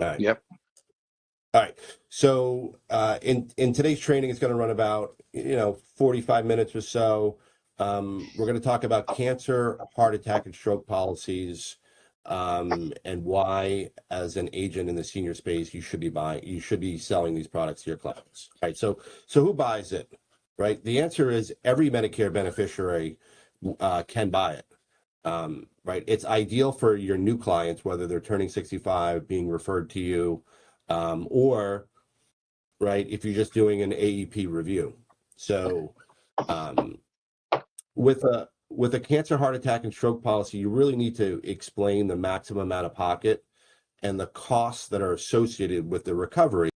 All right. Yep. All right. So in today's training, it's going to run about 45 minutes or so. We're going to talk about cancer, heart attack, and stroke policies, and why, as an agent in the senior space, you should be selling these products to your clients. All right. So who buys it? Right. The answer is every Medicare beneficiary can buy it. Right. It's ideal for your new clients, whether they're turning 65, being referred to you, or right, if you're just doing an AEP review. So with a cancer, heart attack, and stroke policy, you really need to explain the maximum out of pocket and the costs that are associated with the recovery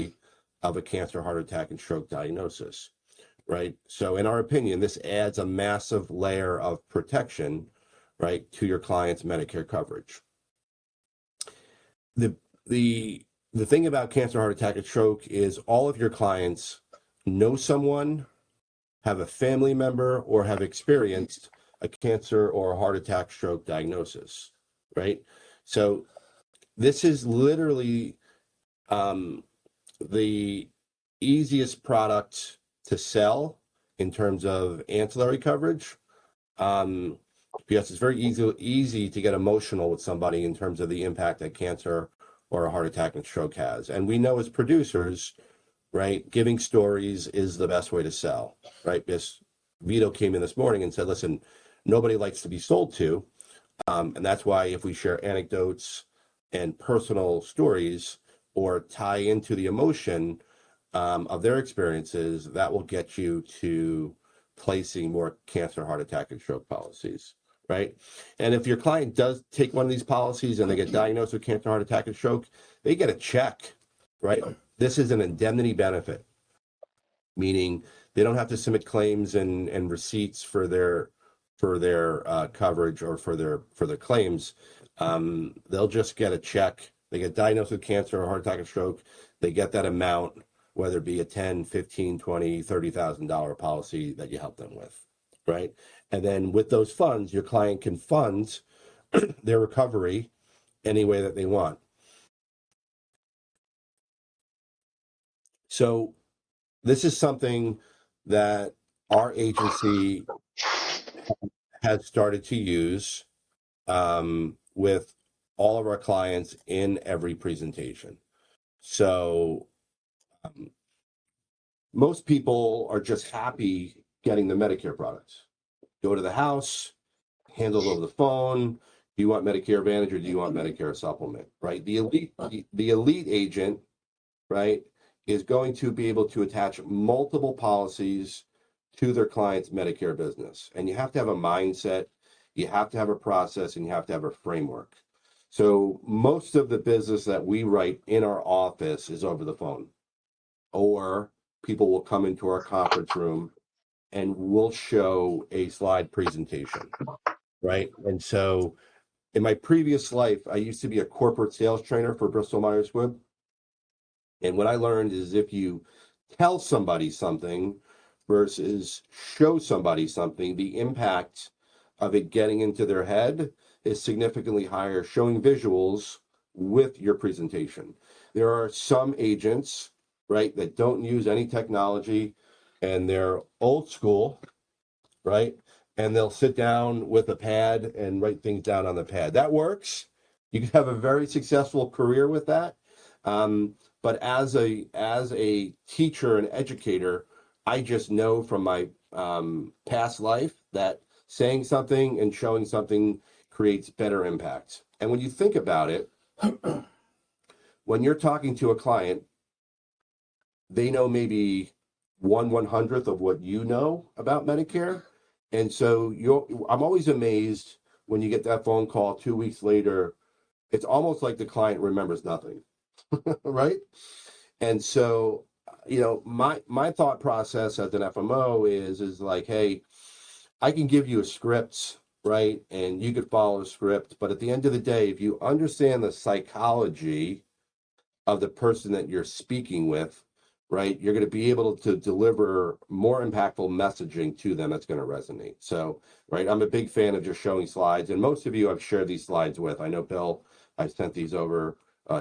of a cancer, heart attack, and stroke diagnosis. Right. So in our opinion, this adds a massive layer of protection, right, to your client's Medicare coverage. The thing about cancer, heart attack, and stroke is all of your clients know someone, have a family member, or have experienced a cancer or a heart attack, stroke diagnosis, right? So this is literally the easiest product to sell in terms of ancillary coverage, because it's very easy to get emotional with somebody in terms of the impact that cancer or a heart attack and stroke has. And we know as producers, right, giving stories is the best way to sell, right? Because Vito came in this morning and said, listen, nobody likes to be sold to. And that's why if we share anecdotes and personal stories or tie into the emotion of their experiences, that will get you to placing more cancer, heart attack, and stroke policies. Right. And if your client does take one of these policies and they get diagnosed with cancer, heart attack, and stroke, they get a check. Right. This is an indemnity benefit, meaning they don't have to submit claims and receipts for their coverage or for their claims. They'll just get a check. They get diagnosed with cancer or heart attack and stroke. They get that amount, whether it be a $10,000, $15,000, $20,000, $30,000 policy that you help them with. Right. And then with those funds, your client can fund their recovery any way that they want. So this is something that our agency has started to use with all of our clients in every presentation. So most people are just happy getting the Medicare products. Go to the house, handle it over the phone. Do you want Medicare Advantage or do you want Medicare Supplement? Right? The elite agent, right, is going to be able to attach multiple policies to their client's Medicare business. And you have to have a mindset, you have to have a process, and you have to have a framework. So most of the business that we write in our office is over the phone, or people will come into our conference room and we'll show a slide presentation, right? And so in my previous life, I used to be a corporate sales trainer for Bristol Myers Squibb. And what I learned is if you tell somebody something versus show somebody something, the impact of it getting into their head is significantly higher showing visuals with your presentation. There are some agents, right, that don't use any technology and they're old school, right? And they'll sit down with a pad and write things down on the pad. That works. You can have a very successful career with that. But as a teacher and educator, I just know from my past life that saying something and showing something creates better impact. And when you think about it, when you're talking to a client, they know maybe 1/100th of what you know about Medicare. And so I'm always amazed when you get that phone call 2 weeks later. It's almost like the client remembers nothing, right? And so, my thought process as an FMO is like, hey, I can give you a script, right? And you could follow a script. But at the end of the day, if you understand the psychology of the person that you're speaking with, right, you're going to be able to deliver more impactful messaging to them that's going to resonate. So, right, I'm a big fan of just showing slides. And most of you I've shared these slides with. I know, Bill, I've sent these over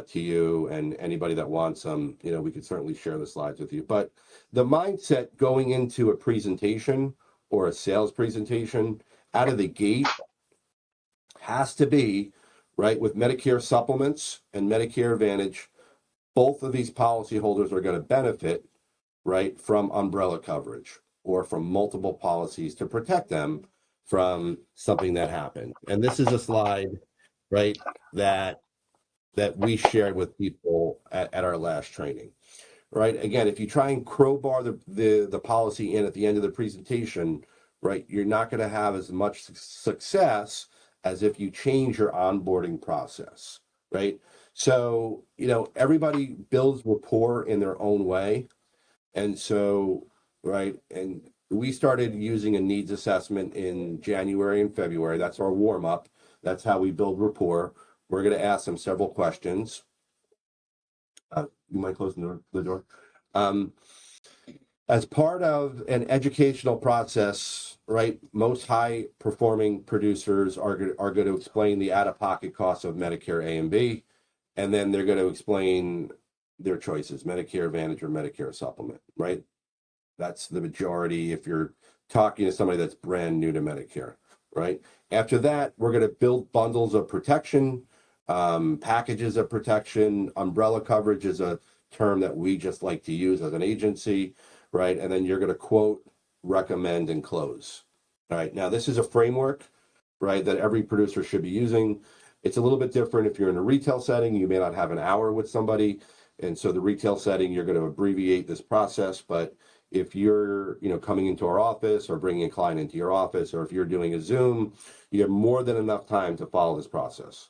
to you, and anybody that wants them, we could certainly share the slides with you. But the mindset going into a presentation or a sales presentation out of the gate has to be, right, with Medicare supplements and Medicare Advantage, both of these policyholders are going to benefit, right, from umbrella coverage or from multiple policies to protect them from something that happened. And this is a slide, right, that we shared with people at our last training, right? Again, if you try and crowbar the policy in at the end of the presentation, right, you're not going to have as much success as if you change your onboarding process, right? So, everybody builds rapport in their own way. And so, right, and we started using a needs assessment in January and February. That's our warm up. That's how we build rapport. We're going to ask them several questions. You mind closing the door? As part of an educational process, right, most high performing producers are going to explain the out-of-pocket costs of Medicare A and B, and then they're going to explain their choices, Medicare Advantage or Medicare Supplement, right? That's the majority if you're talking to somebody that's brand new to Medicare, right? After that, we're going to build bundles of protection, packages of protection. Umbrella coverage is a term that we just like to use as an agency, right? And then you're going to quote, recommend, and close. All right. Now, this is a framework, right, that every producer should be using. It's a little bit different if you're in a retail setting. You may not have an hour with somebody. And so the retail setting, you're going to abbreviate this process. But if you're, coming into our office or bringing a client into your office, or if you're doing a Zoom, you have more than enough time to follow this process.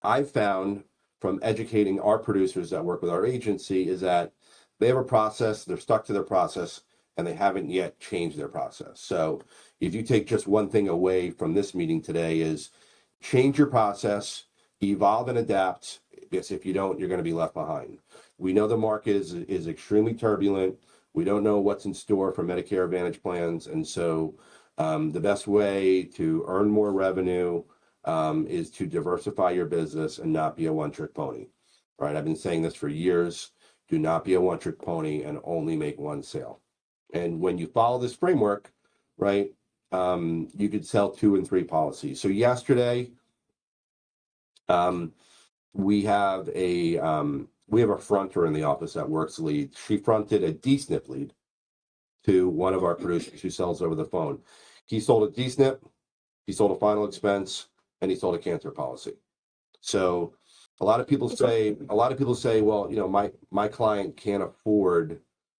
I've found from educating our producers that work with our agency is that they have a process, they're stuck to their process, and they haven't yet changed their process. So if you take just one thing away from this meeting today is change your process, evolve and adapt, because if you don't, you're going to be left behind. We know the market is extremely turbulent. We don't know what's in store for Medicare Advantage plans. And so the best way to earn more revenue is to diversify your business and not be a one-trick pony, right? I've been saying this for years. Do not be a one-trick pony and only make one sale. And when you follow this framework, right, you could sell 2 and 3 policies. So yesterday, we have a fronter in the office that works leads. She fronted a DSNP lead to one of our producers who sells over the phone. He sold a DSNP, he sold a final expense, and he sold a cancer policy. So a lot of people say, well, my client can't afford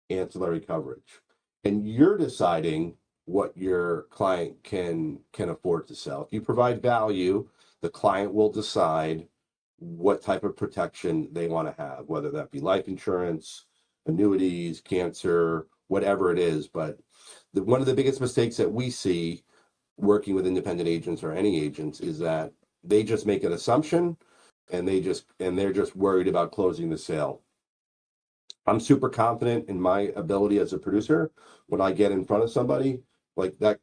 ancillary coverage. And you're deciding what your client can afford to sell. If you provide value, the client will decide what type of protection they want to have, whether that be life insurance, annuities, cancer, whatever it is. But one of the biggest mistakes that we see working with independent agents or any agents is that they just make an assumption and they're just worried about closing the sale. I'm super confident in my ability as a producer. When I get in front of somebody, like that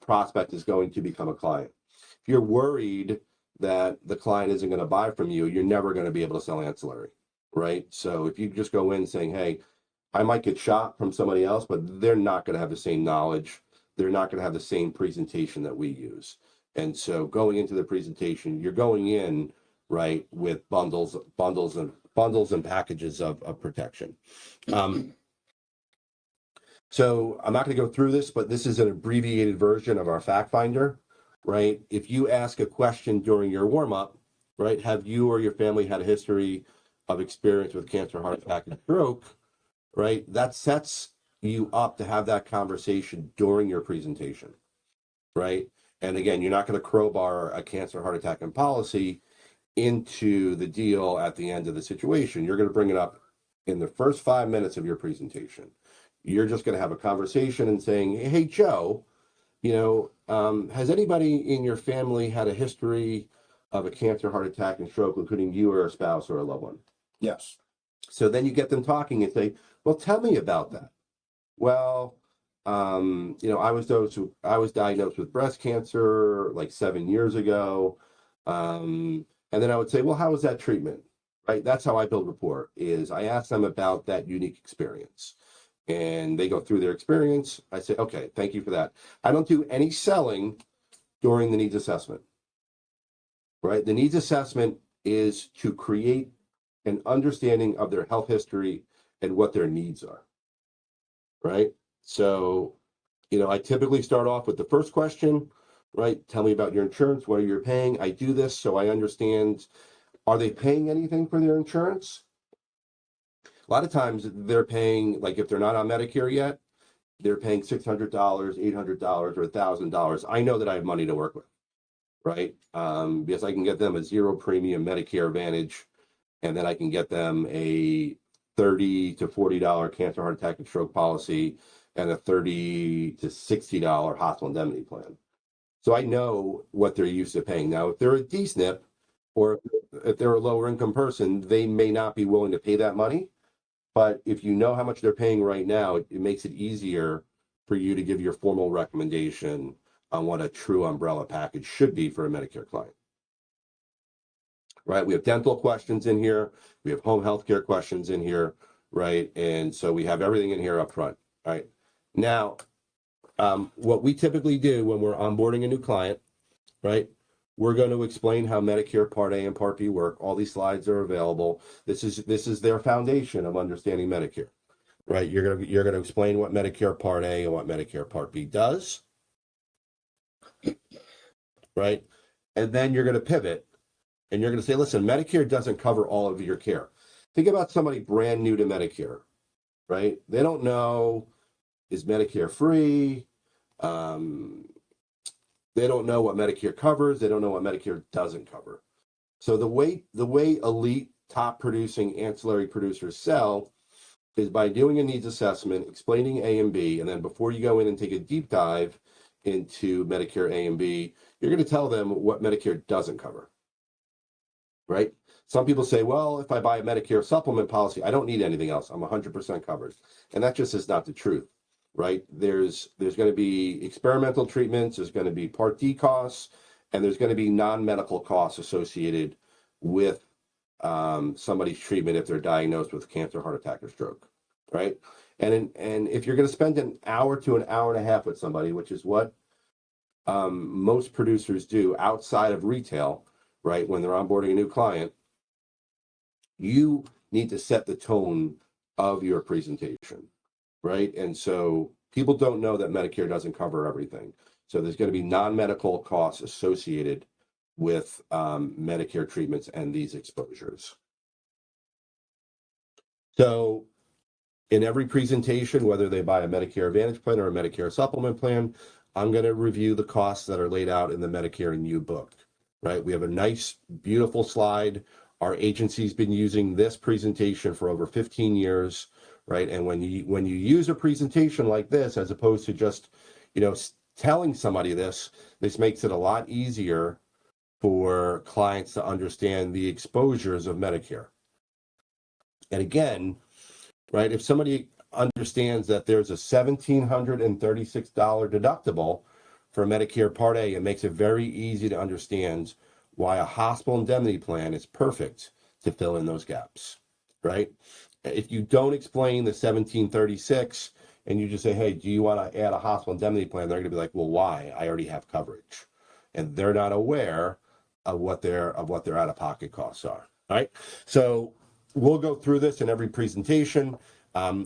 prospect is going to become a client. If you're worried that the client isn't going to buy from you, you're never going to be able to sell ancillary, right? So if you just go in saying, hey, I might get shot from somebody else, but they're not going to have the same knowledge. They're not going to have the same presentation that we use. And so going into the presentation, you're going in, right, with bundles and packages of protection. So I'm not going to go through this, but this is an abbreviated version of our fact finder, right? If you ask a question during your warm-up, right, have you or your family had a history of experience with cancer, heart attack, and stroke, right? That sets you up to have that conversation during your presentation, right? And again, you're not going to crowbar a cancer, heart attack, and policy into the deal at the end of the situation. You're going to bring it up in the first 5 minutes of your presentation. You're just going to have a conversation and saying, hey, Joe, has anybody in your family had a history of a cancer, heart attack, and stroke, including you or a spouse or a loved one? Yes. So then you get them talking and say, well, tell me about that. Well, I was diagnosed with breast cancer like 7 years ago. And And then I would say, well, how was that treatment? Right? That's how I build rapport, is I ask them about that unique experience. And they go through their experience. I say, okay, thank you for that. I don't do any selling during the needs assessment, right? The needs assessment is to create an understanding of their health history and what their needs are, right? So, I typically start off with the first question, right? Tell me about your insurance. What are you paying? I do this so I understand, are they paying anything for their insurance? A lot of times they're paying, like if they're not on Medicare yet, they're paying $600, $800, or $1,000. I know that I have money to work with, right? Because I can get them a zero premium Medicare Advantage, and then I can get them a $30 to $40 cancer, heart attack, and stroke policy, and a $30 to $60 hospital indemnity plan. So I know what they're used to paying. Now, if they're a DSNP, or if they're a lower income person, they may not be willing to pay that money. But if you know how much they're paying right now, it makes it easier for you to give your formal recommendation on what a true umbrella package should be for a Medicare client. Right? We have dental questions in here. We have home health care questions in here, right? And so we have everything in here up front, right? Now, what we typically do when we're onboarding a new client, right? We're going to explain how Medicare Part A and Part B work. All these slides are available. This is their foundation of understanding Medicare, right? You're going to explain what Medicare Part A and what Medicare Part B does, right? And then you're going to pivot, and you're going to say, listen, Medicare doesn't cover all of your care. Think about somebody brand new to Medicare, right? They don't know, is Medicare free? They don't know what Medicare covers. They don't know what Medicare doesn't cover. So the way elite top producing ancillary producers sell is by doing a needs assessment, explaining A and B, and then before you go in and take a deep dive into Medicare A and B, you're going to tell them what Medicare doesn't cover, right? Some people say, well, if I buy a Medicare supplement policy, I don't need anything else. I'm 100% covered. And that just is not the truth. Right? There's going to be experimental treatments, there's going to be Part D costs, and there's going to be non-medical costs associated with somebody's treatment if they're diagnosed with cancer, heart attack, or stroke, right? And if you're going to spend an hour to an hour and a half with somebody, which is what most producers do outside of retail, right? When they're onboarding a new client, you need to set the tone of your presentation. Right. And so people don't know that Medicare doesn't cover everything. So there's going to be non-medical costs associated with Medicare treatments and these exposures. So in every presentation, whether they buy a Medicare Advantage plan or a Medicare supplement plan, I'm going to review the costs that are laid out in the Medicare and You book. Right. We have a nice, beautiful slide. Our agency's been using this presentation for over 15 years. Right. And when you use a presentation like this, as opposed to just, telling somebody this makes it a lot easier for clients to understand the exposures of Medicare. And again, right, if somebody understands that there's a $1,736 deductible for Medicare Part A, it makes it very easy to understand why a hospital indemnity plan is perfect to fill in those gaps, right? If you don't explain the 1736 and you just say, hey, do you want to add a hospital indemnity plan? They're going to be like, well, why? I already have coverage. And they're not aware of what their out-of-pocket costs are. All right. So we'll go through this in every presentation.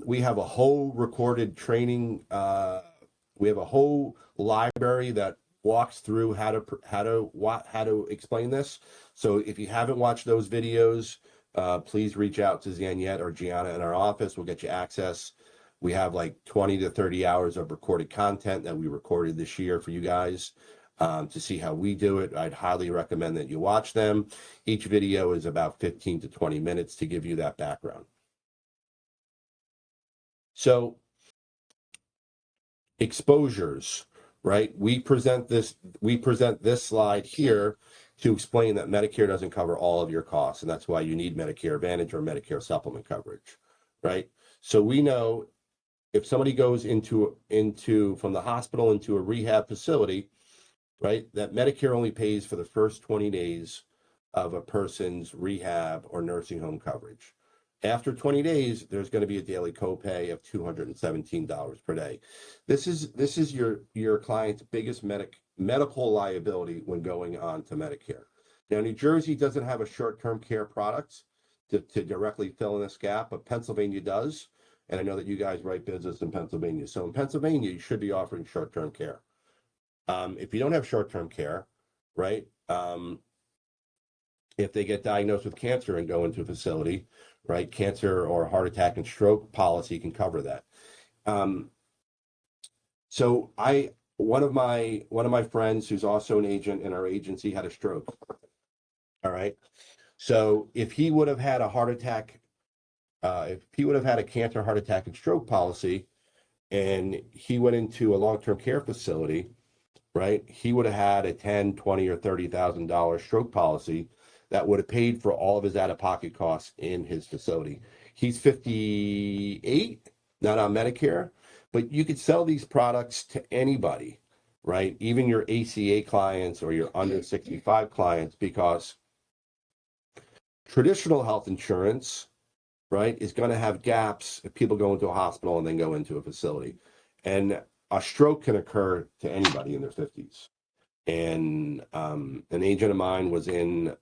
We have a whole recorded training. We have a whole library that walks through how to explain this. So if you haven't watched those videos, please reach out to Zaniette or Gianna in our office. We'll get you access. We have like 20 to 30 hours of recorded content that we recorded this year for you guys to see how we do it. I'd highly recommend that you watch them. Each video is about 15 to 20 minutes to give you that background. So exposures, right? We present this slide here to explain that Medicare doesn't cover all of your costs, and that's why you need Medicare Advantage or Medicare supplement coverage, right? So we know if somebody goes into from the hospital into a rehab facility, right, that Medicare only pays for the first 20 days of a person's rehab or nursing home coverage. After 20 days, there's going to be a daily copay of $217 per day. This is your client's biggest medical liability when going on to Medicare. Now, New Jersey doesn't have a short-term care product to directly fill in this gap, but Pennsylvania does. And I know that you guys write business in Pennsylvania. So in Pennsylvania, you should be offering short-term care. If you don't have short-term care, right? If they get diagnosed with cancer and go into a facility, right? Cancer or heart attack and stroke policy can cover that. So one of my friends who's also an agent in our agency had a stroke. All right. So if he would have had a heart attack, if he would have had a cancer, heart attack, and stroke policy, and he went into a long-term care facility, right? He would have had a $10, $20, or $30,000 stroke policy that would have paid for all of his out-of-pocket costs in his facility. He's 58, not on Medicare, but you could sell these products to anybody, right? Even your ACA clients or your under 65 clients, because traditional health insurance, right, is going to have gaps if people go into a hospital and then go into a facility. And a stroke can occur to anybody in their 50s. And an agent of mine was in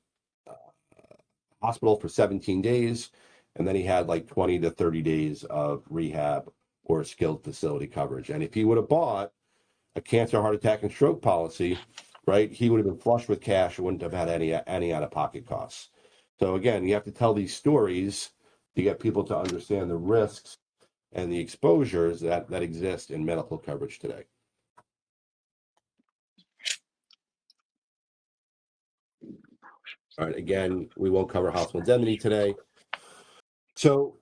hospital for 17 days, and then he had like 20 to 30 days of rehab or skilled facility coverage. And if he would have bought a cancer, heart attack, and stroke policy, right, he would have been flush with cash and wouldn't have had any out-of-pocket costs. So again, you have to tell these stories to get people to understand the risks and the exposures that exist in medical coverage today. All right, again, we won't cover hospital indemnity today. So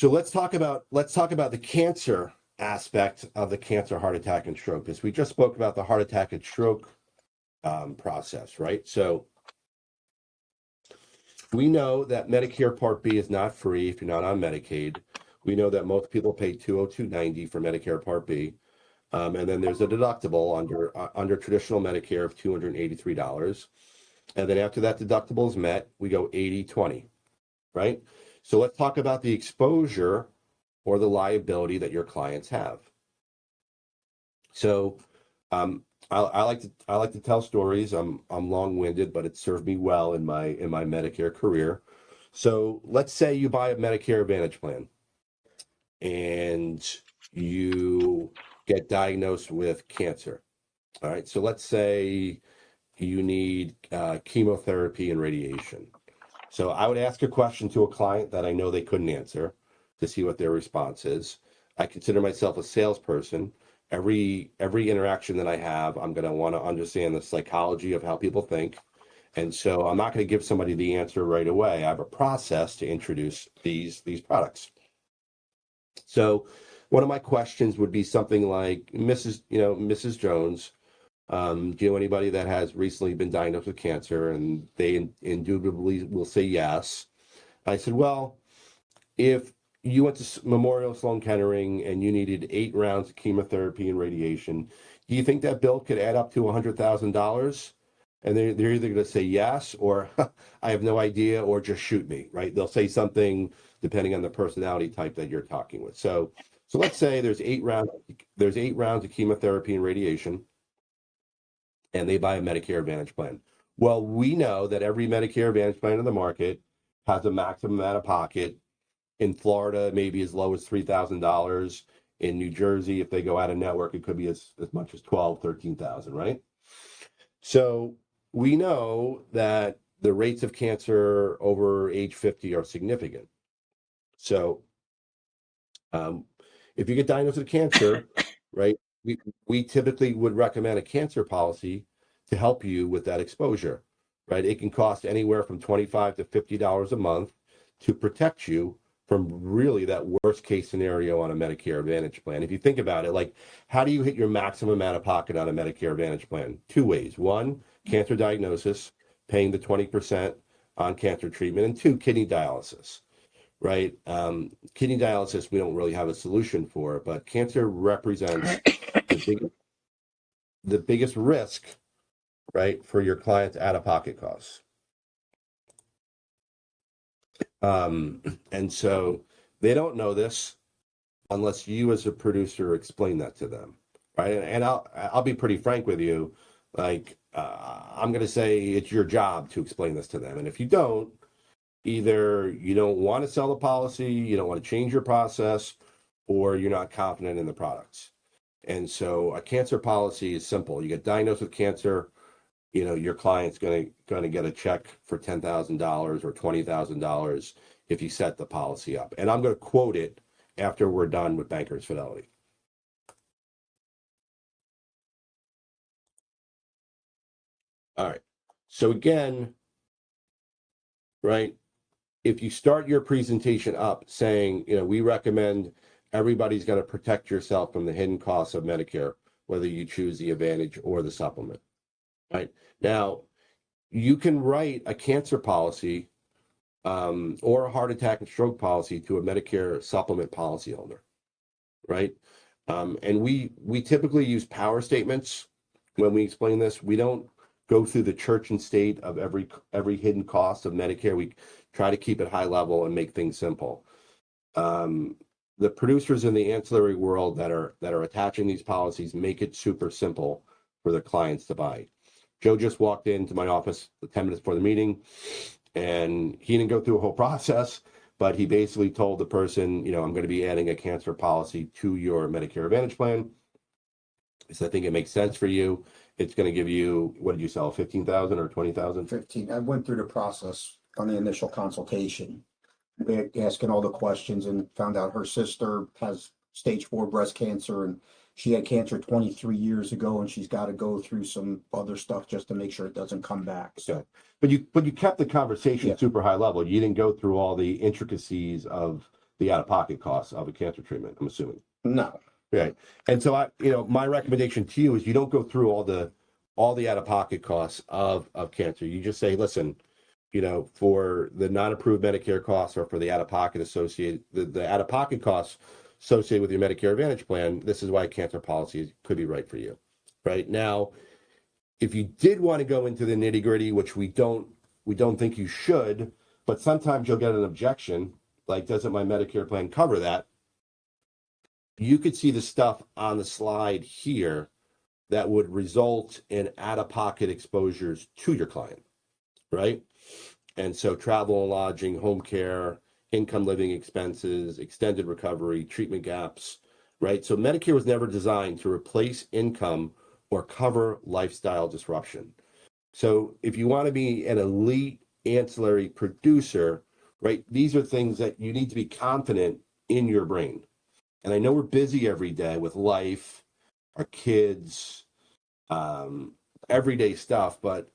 let's talk about the cancer aspect of the cancer, heart attack, and stroke, because we just spoke about the heart attack and stroke process, right? So we know that Medicare Part B is not free if you're not on Medicaid. We know that most people pay $202.90 for Medicare Part B. And then there's a deductible under traditional Medicare of $283. And then after that deductible is met, we go 80-20, right? So let's talk about the exposure or the liability that your clients have. So I like to tell stories. I'm long-winded, but it served me well in my Medicare career. So let's say you buy a Medicare Advantage plan and you get diagnosed with cancer. All right. So let's say you need chemotherapy and radiation. So I would ask a question to a client that I know they couldn't answer to see what their response is. I consider myself a salesperson. Every interaction that I have, I'm going to want to understand the psychology of how people think. And so I'm not going to give somebody the answer right away. I have a process to introduce these products. So one of my questions would be something like, Mrs. Jones, do you know anybody that has recently been diagnosed with cancer? And they indubitably will say yes. I said, well, if you went to Memorial Sloan Kettering and you needed 8 rounds of chemotherapy and radiation, do you think that bill could add up to $100,000? And they're either going to say yes, or I have no idea, or just shoot me, right? They'll say something depending on the personality type that you're talking with. So let's say there's 8 rounds of chemotherapy and radiation, and they buy a Medicare Advantage plan. Well, we know that every Medicare Advantage plan in the market has a maximum out of pocket. In Florida, maybe as low as $3,000. In New Jersey, if they go out of network, it could be as much as $12,000, $13,000, right? So we know that the rates of cancer over age 50 are significant. So if you get diagnosed with cancer, right, we typically would recommend a cancer policy to help you with that exposure, right? It can cost anywhere from $25 to $50 a month to protect you from really that worst case scenario on a Medicare Advantage plan. If you think about it, like, how do you hit your maximum amount of pocket on a Medicare Advantage plan? 2 ways. 1, cancer diagnosis, paying the 20% on cancer treatment, and 2, kidney dialysis, right? Kidney dialysis, we don't really have a solution for, but cancer represents the biggest risk, right, for your client's out-of-pocket costs. And so they don't know this unless you as a producer explain that to them, right? And I'll be pretty frank with you, like I'm going to say it's your job to explain this to them, and if you don't, either you don't want to sell the policy, you don't want to change your process, or you're not confident in the products. And so a cancer policy is simple. You get diagnosed with cancer, your client's gonna get a check for $10,000 or $20,000 if you set the policy up. And I'm gonna quote it after we're done with Bankers Fidelity. All right. So again, right, if you start your presentation up saying, we recommend everybody's going to protect yourself from the hidden costs of Medicare, whether you choose the Advantage or the supplement, right? Now, you can write a cancer policy or a heart attack and stroke policy to a Medicare supplement policy holder, right? And we typically use power statements when we explain this. We don't go through the church and state of every hidden cost of Medicare. We try to keep it high level and make things simple. The producers in the ancillary world that are attaching these policies make it super simple for the clients to buy. Joe just walked into my office 10 minutes before the meeting, and he didn't go through a whole process, but he basically told the person, I'm going to be adding a cancer policy to your Medicare Advantage plan. So I think it makes sense for you. It's going to give you, what did you sell, 15,000 or 20,000? 15. I went through the process on the initial consultation, asking all the questions, and found out her sister has stage 4 breast cancer, and she had cancer 23 years ago, and she's got to go through some other stuff just to make sure it doesn't come back. So, but you kept the conversation Yeah. super high level. You didn't go through all the intricacies of the out-of-pocket costs of a cancer treatment, I'm assuming. no, Right. And so my recommendation to you is you don't go through all the out-of-pocket costs of cancer. You just say, listen, for the non-approved Medicare costs or for the out-of-pocket associated, the out-of-pocket costs associated with your Medicare Advantage plan, this is why cancer policy could be right for you. Right now, if you did want to go into the nitty-gritty, which we don't think you should, but sometimes you'll get an objection, like, doesn't my Medicare plan cover that? You could see the stuff on the slide here that would result in out-of-pocket exposures to your client, right? And so travel and lodging, home care, income living expenses, extended recovery, treatment gaps, right? So Medicare was never designed to replace income or cover lifestyle disruption. So if you want to be an elite ancillary producer, right, these are things that you need to be confident in your brain. And I know we're busy every day with life, our kids, everyday stuff, but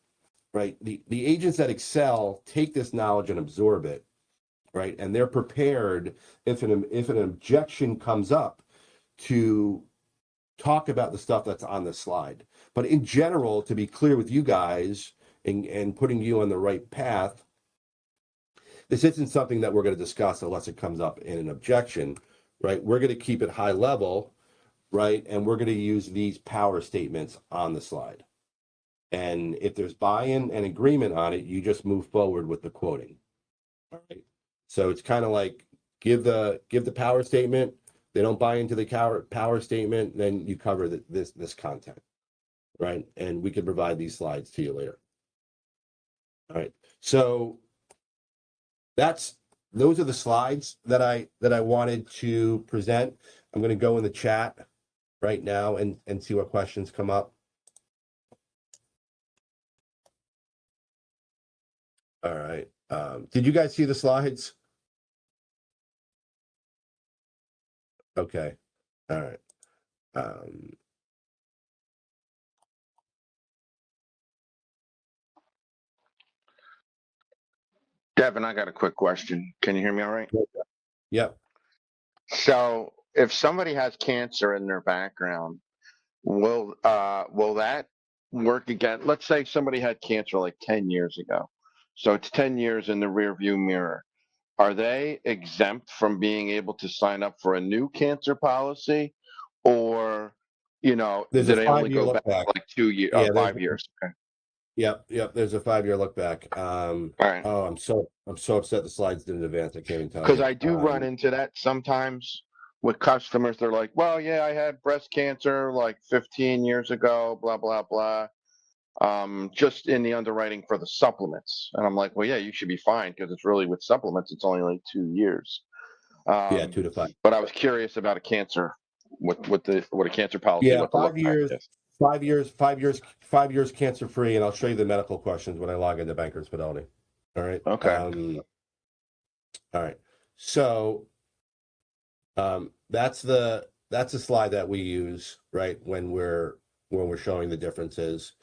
right, the agents that excel take this knowledge and absorb it, right? And they're prepared if an objection comes up to talk about the stuff that's on the slide. But in general, to be clear with you guys and putting you on the right path, this isn't something that we're going to discuss unless it comes up in an objection, right? We're going to keep it high level, right? And we're going to use these power statements on the slide. And if there's buy-in and agreement on it, you just move forward with the quoting. All right. So it's kind of like give the power statement. They don't buy into the power statement, then you cover this content, right? And we can provide these slides to you later. All right. So those are the slides that I wanted to present. I'm going to go in the chat right now and see what questions come up. All right. Did you guys see the slides? Okay. All right. Devin, I got a quick question. Can you hear me all right? Yep. So if somebody has cancer in their background, will that work again? Let's say somebody had cancer like 10 years ago. So it's 10 years in the rear view mirror. Are they exempt from being able to sign up for a new cancer policy? Or, do There's a they only 5-year go look back back. like 2 years, Yeah, 5 years? Okay. Yep. There's a 5-year look back. All right. Oh, I'm so upset the slides didn't advance. I can't even tell Because you. I do run into that sometimes with customers. They're like, well, yeah, I had breast cancer like 15 years ago, blah, blah, blah. Just in the underwriting for the supplements. And I'm like, well, yeah, you should be fine because it's really with supplements, it's only like 2 years. Yeah, 2 to 5. But I was curious about a cancer, what a cancer policy, Yeah, what the look 5 back years, is. 5 years cancer free, and I'll show you the medical questions when I log into Bankers Fidelity. All right. Okay. All right. So that's the slide that we use, right, when we're showing the differences.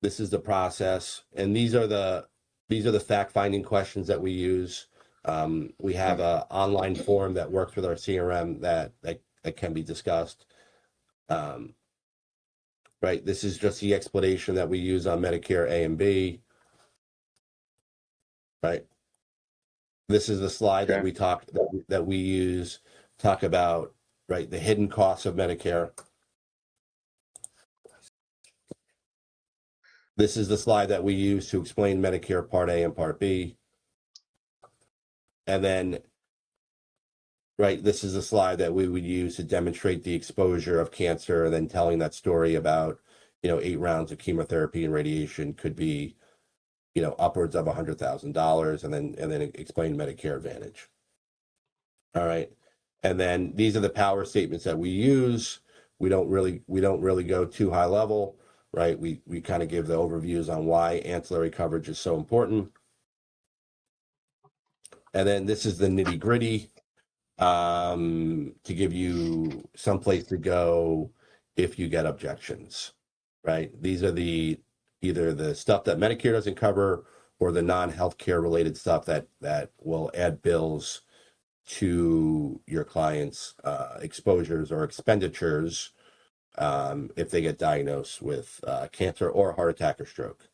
This is the process, and these are the fact-finding questions that we use. We have a online form that works with our CRM that can be discussed. Right. This is just the explanation that we use on Medicare A and B. Right. This is the slide that Okay. we talk about, right, the hidden costs of Medicare. This is the slide that we use to explain Medicare Part A and Part B. And then, right, this is a slide that we would use to demonstrate the exposure of cancer, and then telling that story about, 8 rounds of chemotherapy and radiation could be, upwards of $100,000, and then explain Medicare Advantage. All right. And then these are the power statements that we use. We don't really go too high level, right? We kind of give the overviews on why ancillary coverage is so important. And then this is the nitty gritty, to give you some place to go if you get objections, right? These are either the stuff that Medicare doesn't cover, or the non-healthcare related stuff that will add bills to your clients' exposures or expenditures if they get diagnosed with cancer or a heart attack or stroke.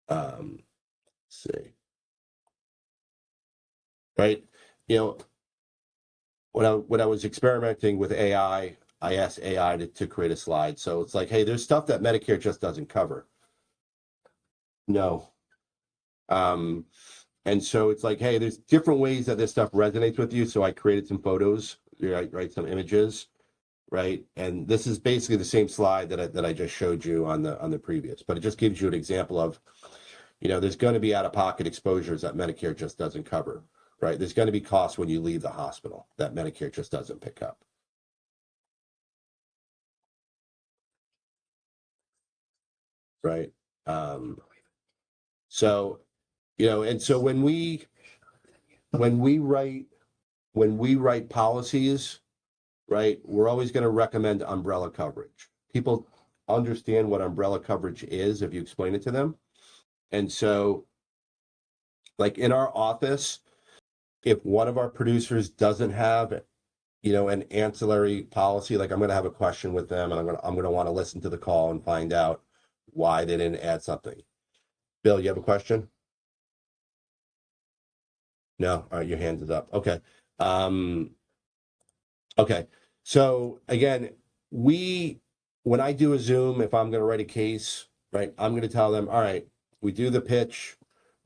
Let's see. Right. When I was experimenting with AI, I asked AI to create a slide. So it's like, hey, there's stuff that Medicare just doesn't cover. No. And so it's like, hey, there's different ways that this stuff resonates with you. So I created some photos, right, some images, right? And this is basically the same slide that I just showed you on the previous, but it just gives you an example of, there's going to be out-of-pocket exposures that Medicare just doesn't cover, right? There's going to be costs when you leave the hospital that Medicare just doesn't pick up. Right. So, and so when we write policies, right, we're always going to recommend umbrella coverage. People understand what umbrella coverage is if you explain it to them. And so, like in our office, if one of our producers doesn't have, an ancillary policy, like I'm going to have a question with them, and I'm going to want to listen to the call and find out why they didn't add something. Bill, you have a question? No? All right, your hand is up. Okay. Okay. So again, when I do a Zoom, if I'm going to write a case, right, I'm going to tell them, all right, we do the pitch,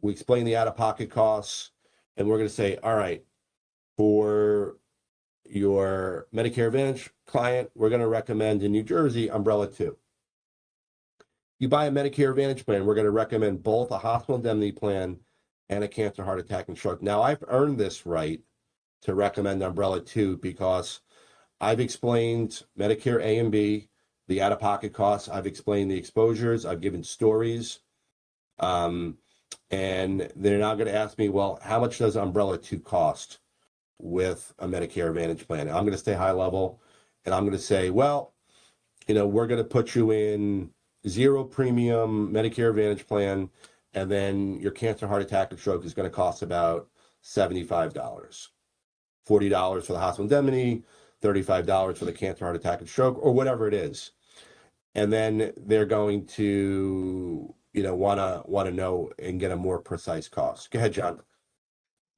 we explain the out-of-pocket costs, and we're going to say, all right, for your Medicare Advantage client, we're going to recommend in New Jersey, Umbrella 2. You buy a Medicare Advantage plan, we're going to recommend both a hospital indemnity plan and a cancer, heart attack, and stroke. Now, I've earned this right to recommend Umbrella 2 because I've explained Medicare A and B, the out-of-pocket costs. I've explained the exposures. I've given stories. And they're now going to ask me, well, how much does Umbrella 2 cost with a Medicare Advantage plan? And I'm going to stay high level, and I'm going to say, well, we're going to put you in 0 premium Medicare Advantage plan, and then your cancer, heart attack, and stroke is going to cost about $75. $40 for the hospital indemnity, $35 for the cancer, heart attack, and stroke, or whatever it is. And then they're going to, want to know and get a more precise cost. Go ahead, John.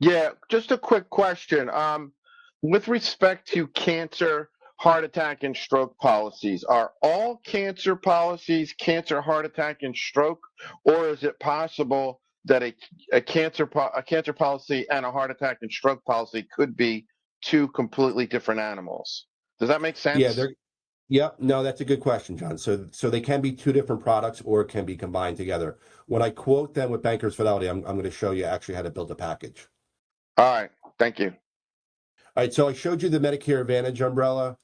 Yeah, just a quick question. With respect to cancer, heart attack and stroke policies. Are all cancer policies cancer, heart attack, and stroke, or is it possible that a cancer policy and a heart attack and stroke policy could be two completely different animals? Does that make sense? Yeah, yep. No, that's a good question, John. So they can be two different products or can be combined together. When I quote them with Bankers Fidelity, I'm going to show you actually how to build a package. All right. Thank you. All right. So I showed you the Medicare Advantage umbrella,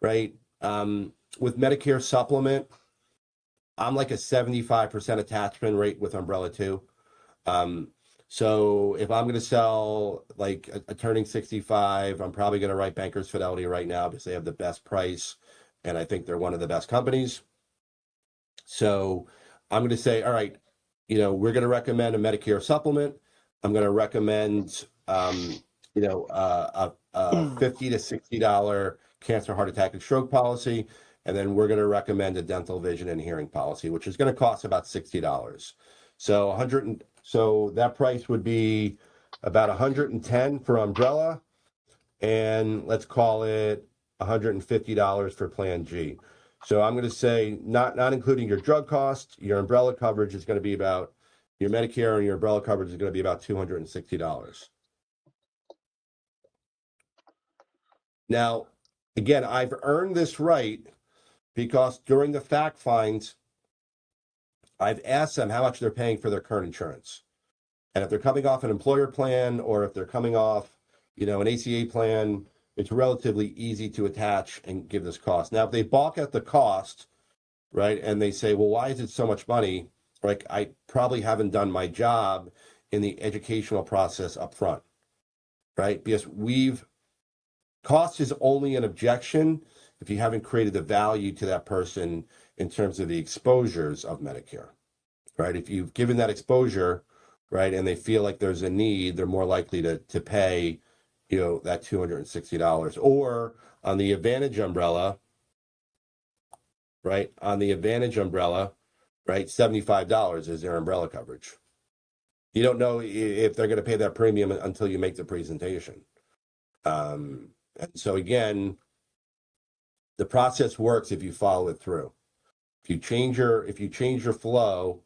right? With Medicare Supplement, I'm like a 75% attachment rate with umbrella too. So if I'm going to sell like a turning 65, I'm probably going to write Bankers Fidelity right now because they have the best price. And I think they're one of the best companies. So I'm going to say, all right, we're going to recommend a Medicare supplement. I'm going to recommend, a $50 to $60 cancer, heart attack, and stroke policy. And then we're going to recommend a dental, vision, and hearing policy, which is going to cost about $60. So that price would be about 110 for umbrella, and let's call it $150 for Plan G. So I'm going to say, not including your drug cost, your umbrella coverage is going to be about, your Medicare and your umbrella coverage is going to be about $260. Now, again, I've earned this right because during the fact finds, I've asked them how much they're paying for their current insurance. And if they're coming off an employer plan or if they're coming off, an ACA plan, it's relatively easy to attach and give this cost. Now, if they balk at the cost, right, and they say, well, why is it so much money? Like, I probably haven't done my job in the educational process up front, right? Because cost is only an objection if you haven't created the value to that person in terms of the exposures of Medicare, right? If you've given that exposure, right, and they feel like there's a need, they're more likely to pay, that $260. Or on the Advantage umbrella, right, right, $75 is their umbrella coverage. You don't know if they're going to pay that premium until you make the presentation. And so again, the process works if you follow it through. If you change your flow,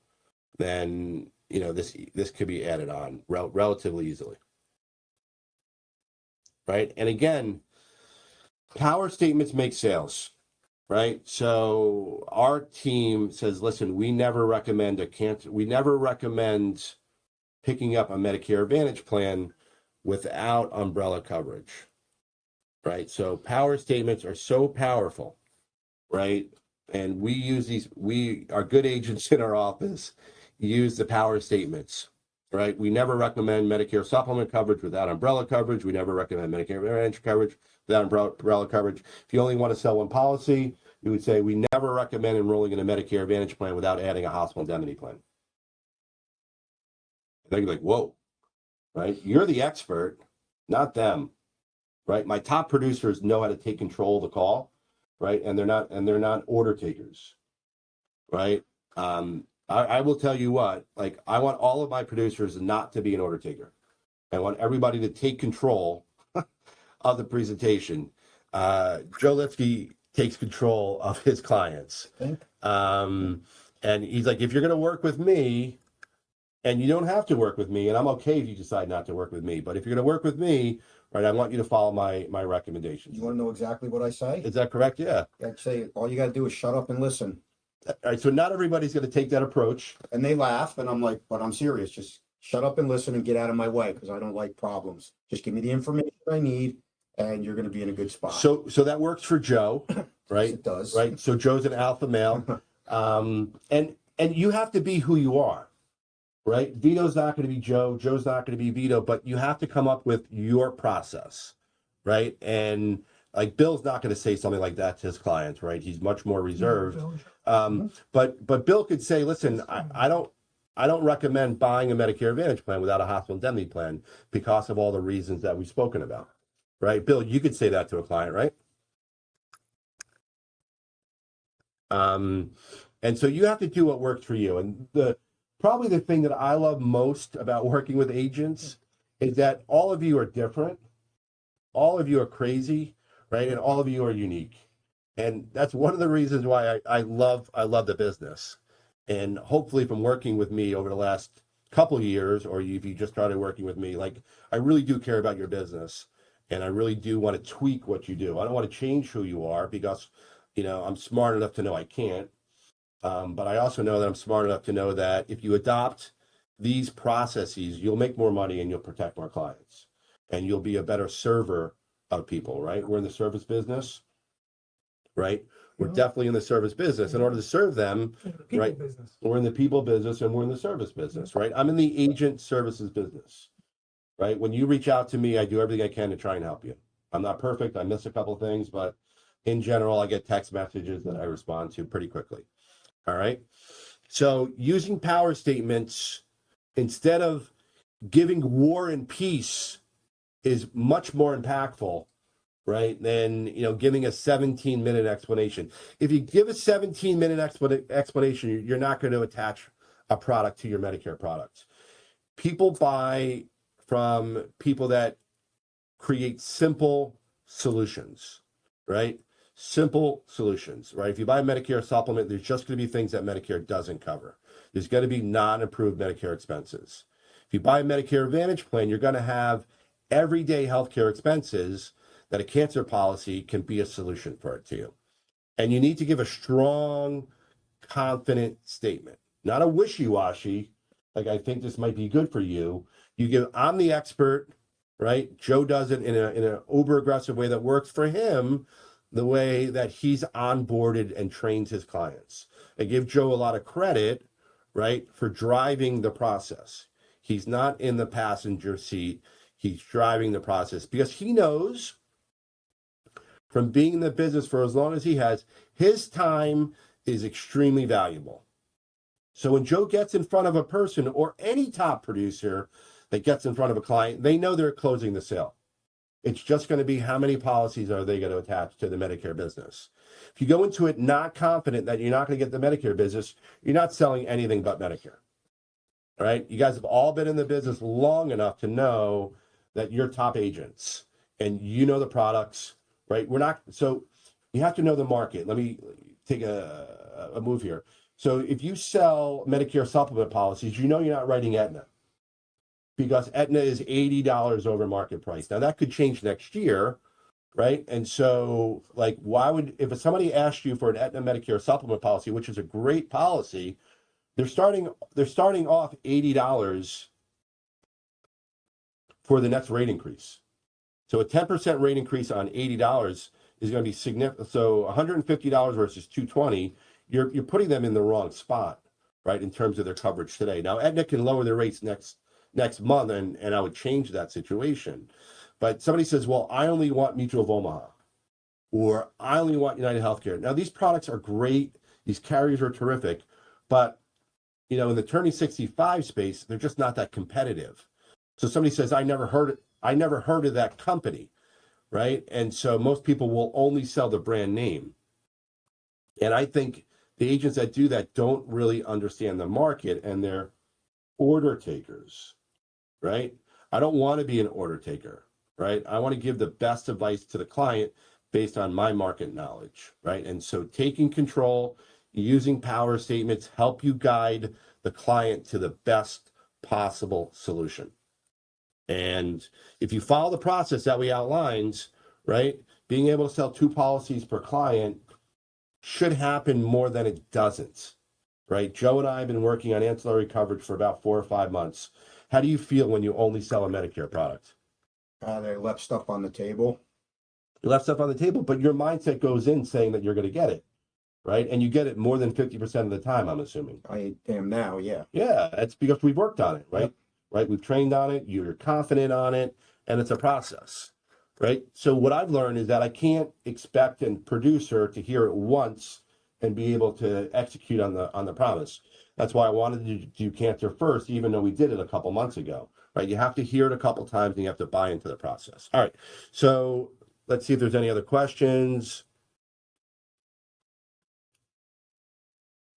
then this could be added on relatively easily, right? And again, power statements make sales, right? So our team says, listen, we never recommend picking up a Medicare Advantage plan without umbrella coverage, right? So power statements are so powerful, right? And we use our good agents in our office use the power statements, right? We never recommend Medicare supplement coverage without umbrella coverage. We never recommend Medicare Advantage coverage without umbrella coverage. If you only want to sell one policy, we would say we never recommend enrolling in a Medicare Advantage plan without adding a hospital indemnity plan. They're like, whoa, right? You're the expert, not them, right? My top producers know how to take control of the call, right? And they're not order takers, right? I will tell you what, like, I want all of my producers not to be an order taker. I want everybody to take control of the presentation. Joe Lipsky takes control of his clients. And he's like, if you're going to work with me, and you don't have to work with me, and I'm okay if you decide not to work with me, but if you're going to work with me, right, I want you to follow my recommendations. You want to know exactly what I say? Is that correct? Yeah. I'd say all you got to do is shut up and listen. All right. So not everybody's going to take that approach. And they laugh, and I'm like, but I'm serious. Just shut up and listen and get out of my way because I don't like problems. Just give me the information I need, and you're going to be in a good spot. So that works for Joe, right? Yes, it does. Right. So Joe's an alpha male, and you have to be who you are, right? Vito's not going to be Joe. Joe's not going to be Vito, but you have to come up with your process, right? And like Bill's not going to say something like that to his clients, right? He's much more reserved. But Bill could say, listen, I don't recommend buying a Medicare Advantage plan without a hospital indemnity plan because of all the reasons that we've spoken about, right? Bill, you could say that to a client, right? And so you have to do what works for you. And probably the thing that I love most about working with agents is that all of you are different. All of you are crazy, right? And all of you are unique. And that's one of the reasons why I love the business. And hopefully from working with me over the last couple of years, or if you just started working with me, like I really do care about your business. And I really do want to tweak what you do. I don't want to change who you are because, I'm smart enough to know I can't. But I also know that I'm smart enough to know that if you adopt these processes, you'll make more money and you'll protect more clients. And you'll be a better server of people, right? We're in the service business, right? We're definitely in the service business. In order to serve them, right? We're in the people business and we're in the service business, right? I'm in the agent services business, right? When you reach out to me, I do everything I can to try and help you. I'm not perfect. I miss a couple things, but in general, I get text messages that I respond to pretty quickly. All right. So using power statements instead of giving war and peace is much more impactful, right, than giving a 17-minute explanation. If you give a 17-minute explanation, you're not going to attach a product to your Medicare products. People buy from people that create simple solutions, right? Simple solutions, right? If you buy a Medicare supplement, there's just going to be things that Medicare doesn't cover. There's going to be non-approved Medicare expenses. If you buy a Medicare Advantage plan, you're going to have everyday healthcare expenses that a cancer policy can be a solution for it to you. And you need to give a strong, confident statement, not a wishy-washy, like I think this might be good for you. You give, I'm the expert, right? Joe does it in an uber aggressive way that works for him, the way that he's onboarded and trains his clients. I give Joe a lot of credit, right, for driving the process. He's not in the passenger seat. He's driving the process because he knows from being in the business for as long as he has, his time is extremely valuable. So when Joe gets in front of a person or any top producer that gets in front of a client, they know they're closing the sale. It's just going to be how many policies are they going to attach to the Medicare business. If you go into it not confident that you're not going to get the Medicare business, you're not selling anything but Medicare. All right? You guys have all been in the business long enough to know that you're top agents and you know the products, right? So you have to know the market. Let me take a move here. So if you sell Medicare supplement policies, you're not writing Aetna because Aetna is $80 over market price. Now that could change next year, right? And so if somebody asked you for an Aetna Medicare supplement policy, which is a great policy, they're starting off $80 for the next rate increase. So a 10% rate increase on $80 is going to be significant. So $150 versus $220, you're putting them in the wrong spot, right, in terms of their coverage today. Now, Aetna can lower their rates next month, and I would change that situation. But somebody says, well, I only want Mutual of Omaha, or I only want United Healthcare. Now, these products are great. These carriers are terrific. But, in the turning 65 space, they're just not that competitive. So somebody says, I never heard of that company, right? And so most people will only sell the brand name. And I think the agents that do that don't really understand the market, and they're order takers, right? I don't want to be an order taker, right? I want to give the best advice to the client based on my market knowledge, right? And so taking control, using power statements, help you guide the client to the best possible solution. And if you follow the process that we outlined, right, being able to sell 2 policies per client should happen more than it doesn't, right? Joe and I have been working on ancillary coverage for about 4 or 5 months. How do you feel when you only sell a Medicare product? They left stuff on the table. You left stuff on the table, but your mindset goes in saying that you're going to get it, right? And you get it more than 50% of the time, I'm assuming. I am now, yeah. Yeah, that's because we've worked on it, right? Yep. Right? We've trained on it, you're confident on it, and it's a process, right? So what I've learned is that I can't expect a producer to hear it once and be able to execute on the promise. That's why I wanted to do cancer first, even though we did it a couple months ago, right? You have to hear it a couple times and you have to buy into the process. All right, so let's see if there's any other questions.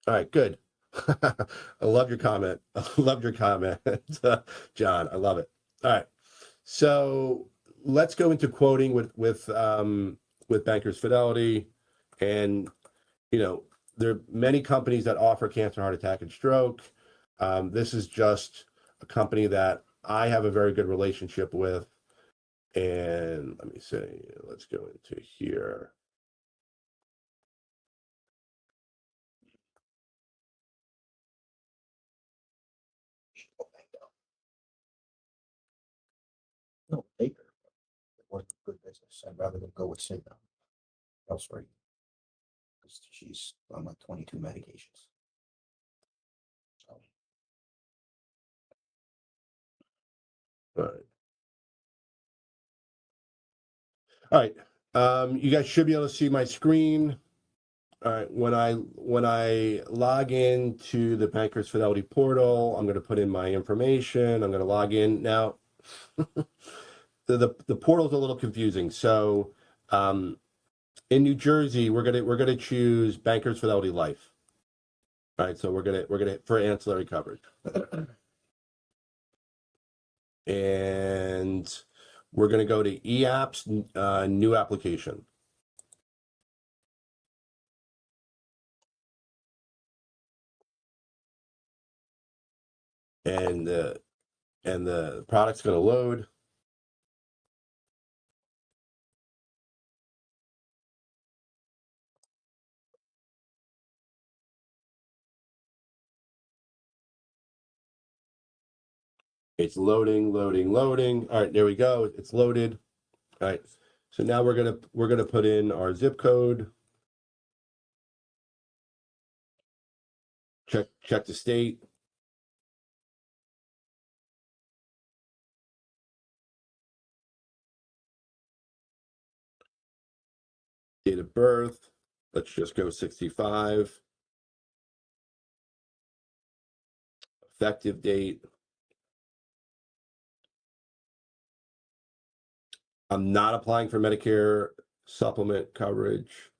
All right, good. I love your comment. I love your comment, John. I love it. All right. So let's go into quoting with with Bankers Fidelity. And, you know, there are many companies that offer cancer, heart attack, and stroke. This is just a company that I have a very good relationship with. And let me say, let's go into here. No, Baker. It wasn't good business. I'd rather go with Cigna elsewhere. Because she's on like 22 medications. So, All right. All right. You guys should be able to see my screen. All right. When I log into the Bankers Fidelity portal, I'm going to put in my information. I'm going to log in now. the portal's a little confusing. So, in New Jersey, we're gonna choose Bankers Fidelity Life. All right. So we're gonna for ancillary coverage, and we're gonna go to eApps, new application. And the product's going to load. It's loading. All right, there we go. It's loaded. All right. So now we're gonna put in our zip code. Check the state. Date of birth. Let's just go 65. Effective date. I'm not applying for Medicare supplement coverage.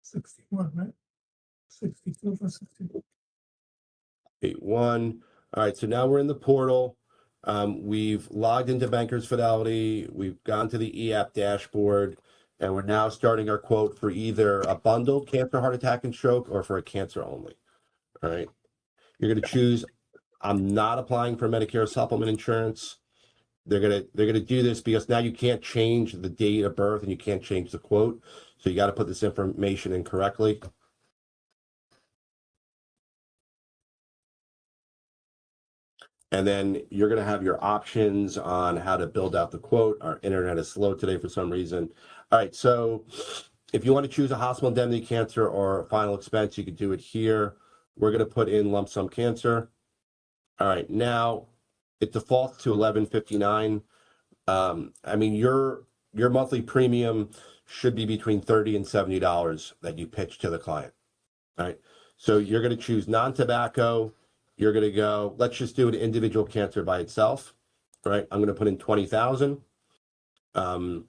61, right? 62 for 62. 81. All right, so now we're in the portal. We've logged into Bankers Fidelity. We've gone to the eApp dashboard, and we're now starting our quote for either a bundled cancer, heart attack, and stroke, or for a cancer only. All right. You're going to choose, I'm not applying for Medicare supplement insurance. They're gonna do this because now you can't change the date of birth and you can't change the quote. So you got to put this information in correctly. And then you're going to have your options on how to build out the quote. Our internet is slow today for some reason. All right, so if you want to choose a hospital indemnity cancer or a final expense, you could do it here. We're going to put in lump sum cancer. All right, now it defaults to $11.59. I mean, your monthly premium should be between $30 and $70 that you pitch to the client. All right, so you're going to choose non-tobacco. You're going to go, let's just do an individual cancer by itself, right? I'm going to put in 20,000. And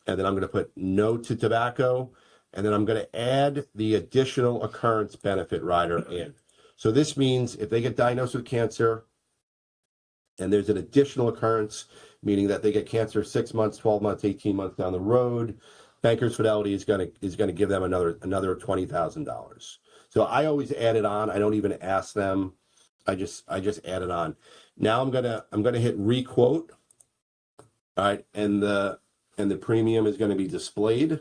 then I'm going to put no to tobacco. And then I'm going to add the additional occurrence benefit rider in. So this means if they get diagnosed with cancer and there's an additional occurrence, meaning that they get cancer 6 months, 12 months, 18 months down the road, Bankers Fidelity is going to give them another $20,000. So I always add it on. I don't even ask them. I just add it on. Now I'm gonna hit requote. All right, and the premium is going to be displayed.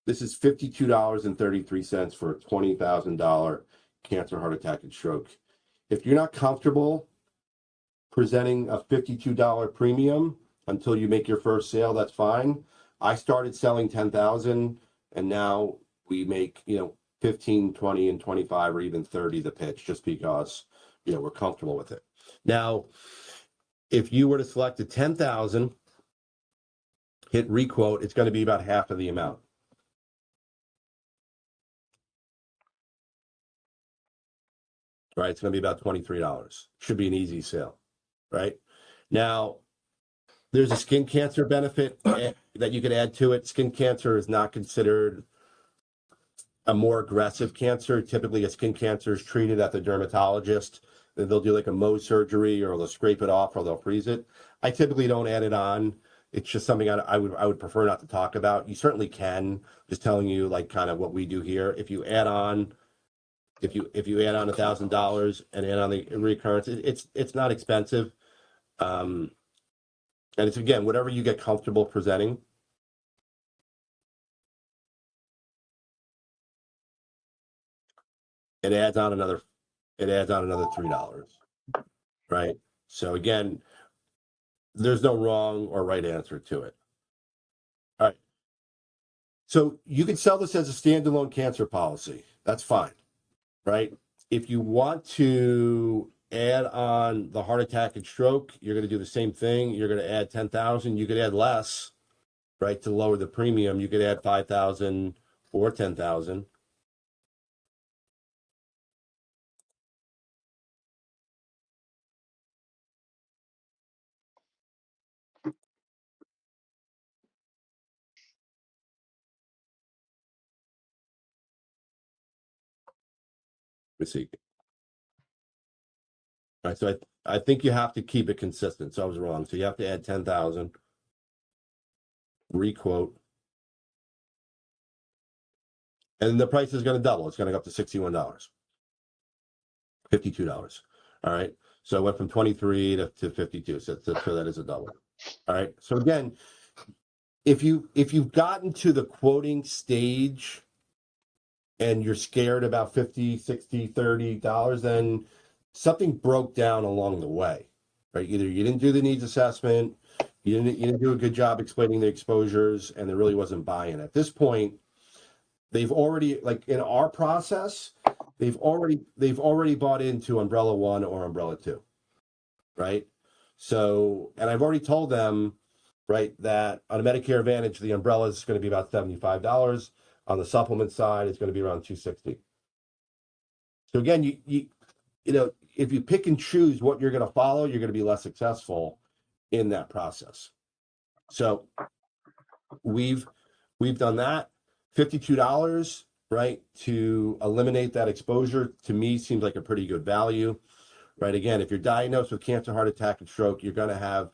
This is $52.33 for a $20,000 cancer, heart attack, and stroke. If you're not comfortable presenting a $52 premium until you make your first sale, that's fine. I started selling 10,000, and now we make 15, 20, and 25, or even 30 the pitch, just because we're comfortable with it. Now, if you were to select a 10,000, hit requote, it's going to be about half of the amount. Right, it's going to be about $23. Should be an easy sale, right? Now, there's a skin cancer benefit that you could add to it. Skin cancer is not considered a more aggressive cancer. Typically, a skin cancer is treated at the dermatologist. They'll do like a Mohs surgery, or they'll scrape it off, or they'll freeze it. I typically don't add it on It's just something I would prefer not to talk about. You certainly can, just telling you like kind of what we do here. If you add on $1,000 and add on the recurrence, it's not expensive. And it's, again, whatever you get comfortable presenting. It adds on another $3, right? So again, there's no wrong or right answer to it. All right. So you can sell this as a standalone cancer policy. That's fine, right? If you want to add on the heart attack and stroke, you're going to do the same thing. You're going to add 10,000. You could add less, right, to lower the premium. You could add 5,000 or 10,000. Let's see. All right, so I think you have to keep it consistent. So I was wrong. So you have to add 10,000. Requote. And the price is going to double. It's going to go up to $61, $52. All right. So it went from 23 to 52. So that is a double. All right. So again, if you've gotten to the quoting stage and you're scared about $50, $60, $30, then something broke down along the way, right? Either you didn't do the needs assessment, you didn't do a good job explaining the exposures, and there really wasn't buy-in. At this point, they've already, like in our process, they've already bought into Umbrella 1 or Umbrella 2, right? So, and I've already told them, right, that on a Medicare Advantage, the umbrella is going to be about $75. On the supplement side, it's going to be around $260. So again, you know, if you pick and choose what you're going to follow, you're going to be less successful in that process. So we've done that. $52, right, to eliminate that exposure, to me seems like a pretty good value, right? Again, if you're diagnosed with cancer, heart attack, and stroke, you're going to have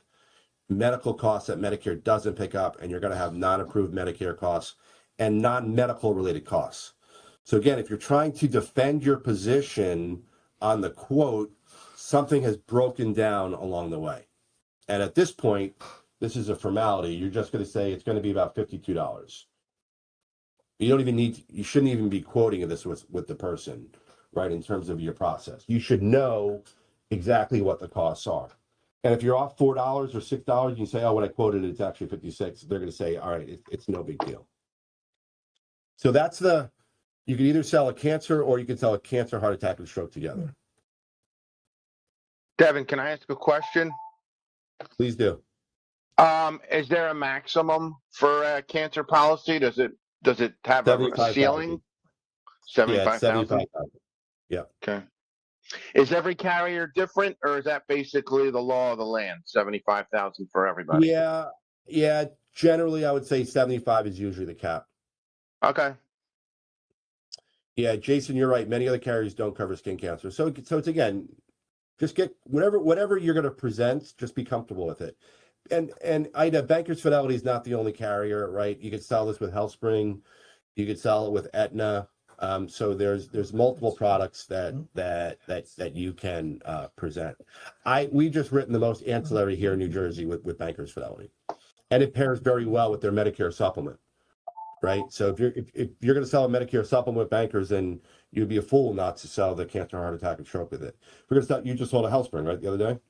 medical costs that Medicare doesn't pick up, and you're going to have non-approved Medicare costs and non-medical related costs. So again, if you're trying to defend your position on the quote, something has broken down along the way. And at this point, this is a formality. You're just going to say it's going to be about $52. You don't even you shouldn't even be quoting this with the person, right, in terms of your process. You should know exactly what the costs are. And if you're off $4 or $6, you say, oh, when I quoted it, it's actually 56. They're going to say, all right, it's no big deal. So that's you can either sell a cancer or you can sell a cancer, heart attack, and stroke together. Devin, can I ask a question? Please do. Is there a maximum for a cancer policy? Does it have a ceiling? 75,000? Yeah. Okay. Is every carrier different, or is that basically the law of the land, 75,000 for everybody? Yeah. Generally, I would say 75 is usually the cap. Okay. Yeah, Jason, you're right. Many other carriers don't cover skin cancer. So it's, again, just get whatever you're going to present, just be comfortable with it. And Ida, Bankers Fidelity is not the only carrier, right? You could sell this with HealthSpring, you could sell it with Aetna. So there's multiple products that you can present. We've just written the most ancillary here in New Jersey with Bankers Fidelity, and it pairs very well with their Medicare supplement, right? So if you're going to sell a Medicare supplement with Bankers, then you'd be a fool not to sell the cancer, heart attack, and stroke with it. You just sold a HealthSpring, right, the other day?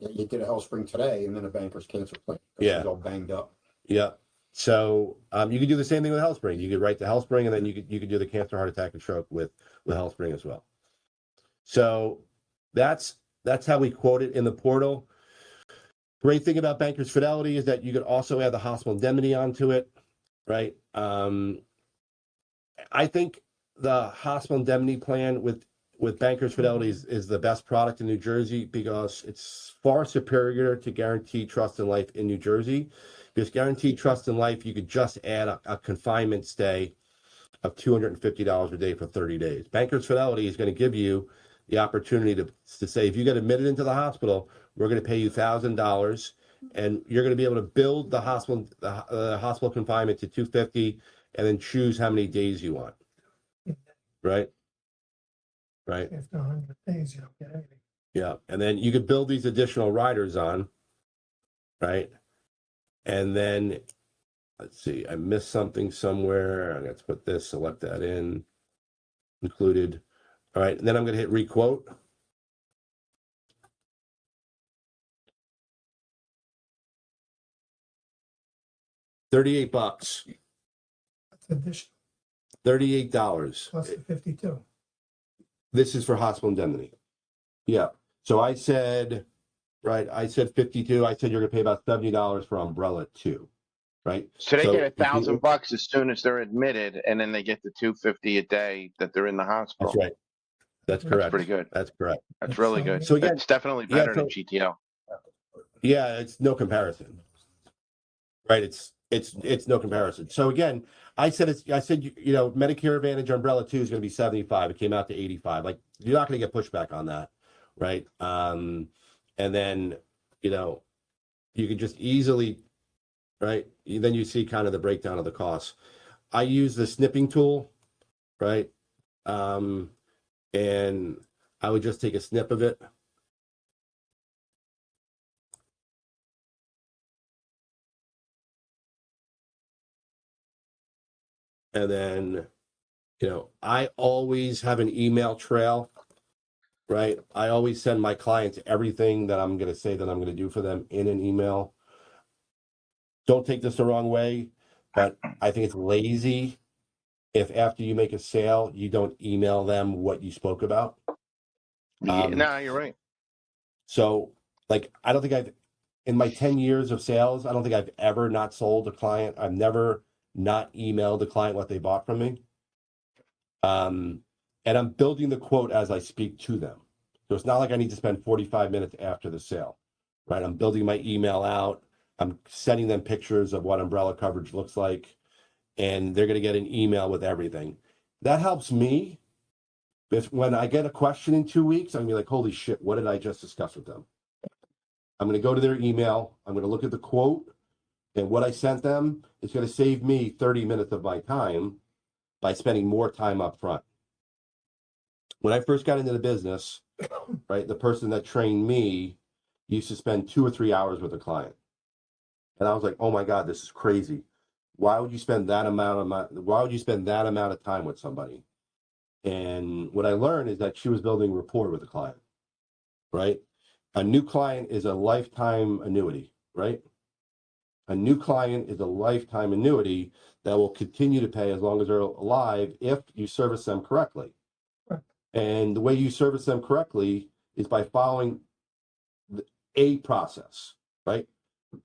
Yeah, you did a HealthSpring today and then a Banker's Cancer Plan. Yeah. She's all banged up. Yeah. So you could do the same thing with HealthSpring. You could write the HealthSpring, and then you could do the cancer, heart attack, and stroke with HealthSpring as well. So that's how we quote it in the portal. Great thing about Bankers Fidelity is that you could also add the hospital indemnity onto it, right? I think the hospital indemnity plan with Bankers Fidelity is the best product in New Jersey because it's far superior to Guaranteed Trust and Life in New Jersey. Because Guaranteed Trust and Life, you could just add a confinement stay of $250 a day for 30 days. Bankers Fidelity is going to give you the opportunity to say, if you get admitted into the hospital, we're going to pay you $1,000, And you're going to be able to build the hospital confinement to 250 and then choose how many days you want. Right. Right. After 100 days, you don't get anything. Yeah. And then you could build these additional riders on. Right. And then let's see, I missed something somewhere. I got to put this, select that in, included. All right. And then I'm going to hit requote. $38. That's additional, $38. plus the 52. This is for hospital indemnity. Yeah. So I said, right, I said 52. I said you're going to pay about $70 for umbrella too. Right. So they So get if you- $1,000 as soon as they're admitted, and then they get the 250 a day that they're in the hospital. That's right. That's That's correct. pretty good. That's correct. That's really good. So again, It's definitely yeah, better than so- GTO. Yeah, it's no comparison. Right. It's no comparison. So again, I said Medicare Advantage umbrella 2 is going to be 75. It came out to 85. Like you're not going to get pushback on that. Right. And then, you can just easily, right. Then you see kind of the breakdown of the costs. I use the snipping tool. Right. And I would just take a snip of it. And then, I always have an email trail, right? I always send my clients everything that I'm going to say that I'm going to do for them in an email. Don't take this the wrong way, but I think it's lazy if after you make a sale, you don't email them what you spoke about. No, you're right. So, I don't think in my 10 years of sales, I don't think I've ever not sold a client. I've never not emailed the client what they bought from me. And I'm building the quote as I speak to them. So it's not like I need to spend 45 minutes after the sale, right? I'm building my email out. I'm sending them pictures of what umbrella coverage looks like, and they're going to get an email with everything. That helps me. When I get a question in 2 weeks, I'm going to be like, holy shit, what did I just discuss with them? I'm going to go to their email. I'm going to look at the quote, and what I sent them is going to save me 30 minutes of my time by spending more time up front. When I first got into the business, right, the person that trained me used to spend 2 or 3 hours with a client. And I was like, oh my God, this is crazy. Why would you spend that amount of time with somebody? And what I learned is that she was building rapport with the client, right? A new client is a lifetime annuity, right? A new client is a lifetime annuity that will continue to pay as long as they're alive if you service them correctly. Right. And the way you service them correctly is by following a process, right?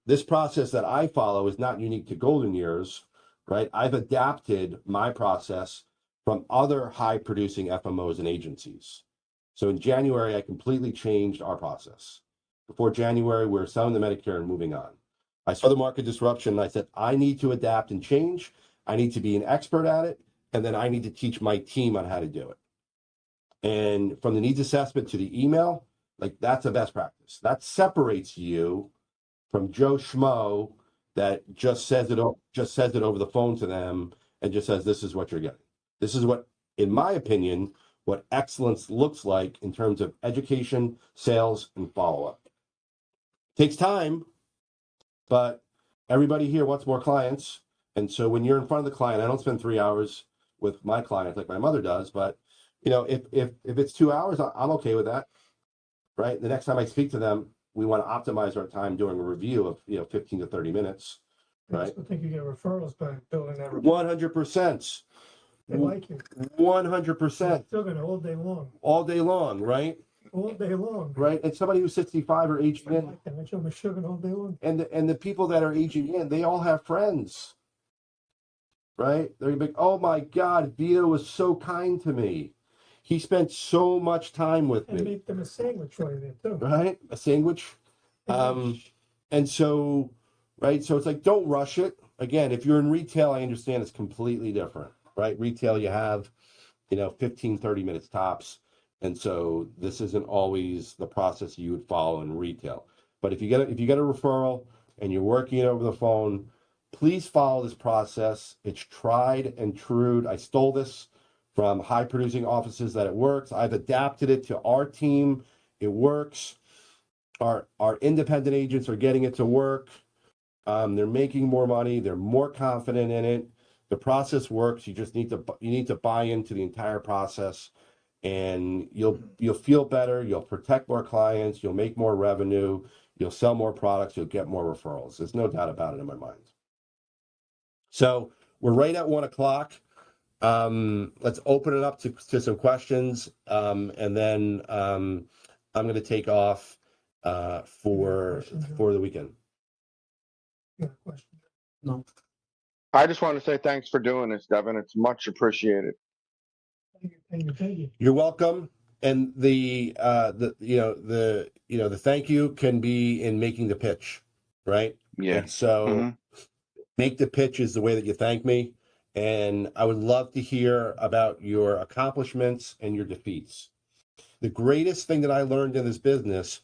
This process that I follow is not unique to Golden Years, right? I've adapted my process from other high producing FMOs and agencies. So in January, I completely changed our process. Before January, we were selling the Medicare and moving on. I saw the market disruption and I said, I need to adapt and change. I need to be an expert at it. And then I need to teach my team on how to do it. And from the needs assessment to the email, that's a best practice. That separates you from Joe Schmo that just says it over the phone to them and just says, this is what you're getting. This is what, in my opinion, what excellence looks like in terms of education, sales, and follow-up. Takes time, but everybody here wants more clients. And so when you're in front of the client, I don't spend 3 hours with my clients like my mother does, but if it's 2 hours, I'm okay with that, right? The next time I speak to them, we want to optimize our time doing a review of 15 to 30 minutes, right? I think you get referrals by building that rapport. 100%. They like you. 100%. Still gonna all day long. All day long, right? All day long. Right. And somebody who's 65 or aging I in, like that. I show my sugar all day long. and the people that are aging in, they all have friends, right? They're gonna be, oh my God, Vito was so kind to me. He spent so much time with And me, make them a sandwich for you there too. right? A sandwich. And so, right. So it's like, don't rush it. Again, if you're in retail, I understand it's completely different, right? Retail, you have, 15, 30 minutes tops. And so this isn't always the process you would follow in retail. But if you get a referral and you're working over the phone, please follow this process. It's tried and true. I stole this from high producing offices that it works. I've adapted it to our team. It works. Our independent agents are getting it to work. They're making more money. They're more confident in it. The process works. You just need to buy into the entire process, and you'll feel better. You'll protect more clients. You'll make more revenue. You'll sell more products. You'll get more referrals. There's no doubt about it in my mind. So we're right at 1:00. Let's open it up to some questions, and then I'm going to take off for the weekend. Yeah, question. No. I just want to say thanks for doing this, Devin. It's much appreciated. Thank you. You're welcome. And the thank you can be in making the pitch, right? Yeah. And so make the pitch is the way that you thank me. And I would love to hear about your accomplishments and your defeats. The greatest thing that I learned in this business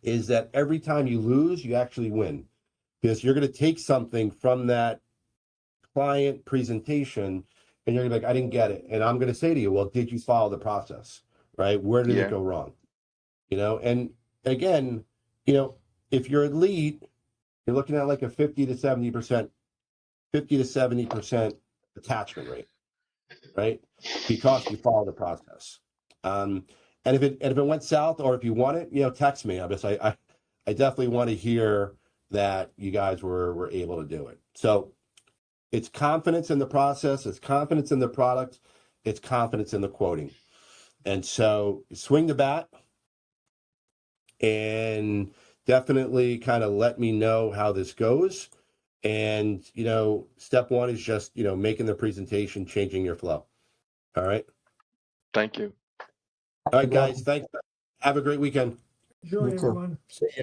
is that every time you lose, you actually win, because you're going to take something from that client presentation and you're gonna be like, I didn't get it. And I'm going to say to you, well, did you follow the process, right? Where did it go wrong? And again, if you're elite, you're looking at like a 50 to 70% attachment rate, right? Because you follow the process. And if it went south, or if you want it, text me. I definitely want to hear that you guys were able to do it. So it's confidence in the process, it's confidence in the product, it's confidence in the quoting. And so swing the bat and definitely kind of let me know how this goes. And, step one is just, making the presentation, changing your flow. All right. Thank you. All right, guys. Thanks. Have a great weekend. Enjoy, You too. everyone. See ya.